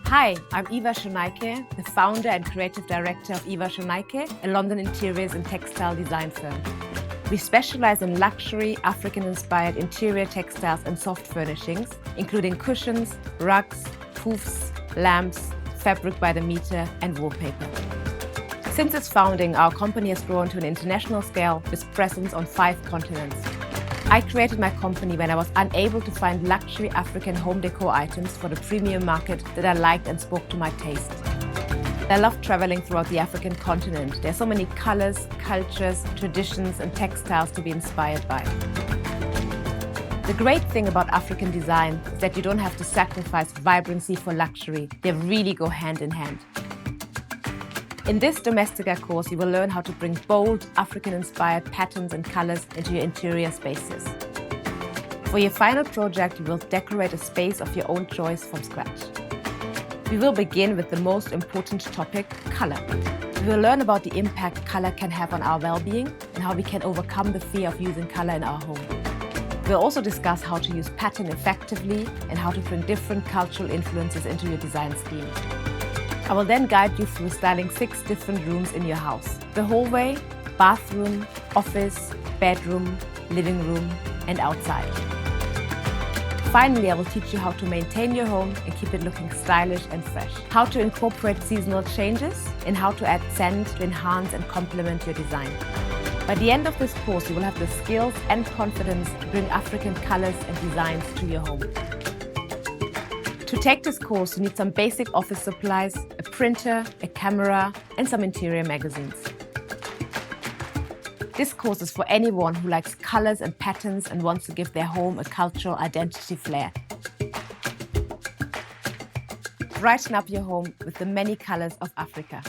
Hi, I'm Eva Sonaike, the founder and creative director of Eva Sonaike, a London interiors and textile design firm. We specialize in luxury, African-inspired interior textiles and soft furnishings, including cushions, rugs, poofs, lamps, fabric by the meter, and wallpaper. Since its founding, our company has grown to an international scale with presence on 5 continents. I created my company when I was unable to find luxury African home decor items for the premium market that I liked and spoke to my taste. I love traveling throughout the African continent. There are so many colors, cultures, traditions, and textiles to be inspired by. The great thing about African design is that you don't have to sacrifice vibrancy for luxury. They really go hand in hand. In this Domestika course, you will learn how to bring bold, African-inspired patterns and colors into your interior spaces. For your final project, you will decorate a space of your own choice from scratch. We will begin with the most important topic, color. We will learn about the impact color can have on our well-being and how we can overcome the fear of using color in our home. We'll also discuss how to use pattern effectively and how to bring different cultural influences into your design scheme. I will then guide you through styling 6 different rooms in your house: the hallway, bathroom, office, bedroom, living room, and outside. Finally, I will teach you how to maintain your home and keep it looking stylish and fresh, how to incorporate seasonal changes, and how to add scent to enhance and complement your design. By the end of this course, you will have the skills and confidence to bring African colors and designs to your home. To take this course, you need some basic office supplies, a printer, a camera, and some interior magazines. This course is for anyone who likes colors and patterns and wants to give their home a cultural identity flair. Brighten up your home with the many colors of Africa.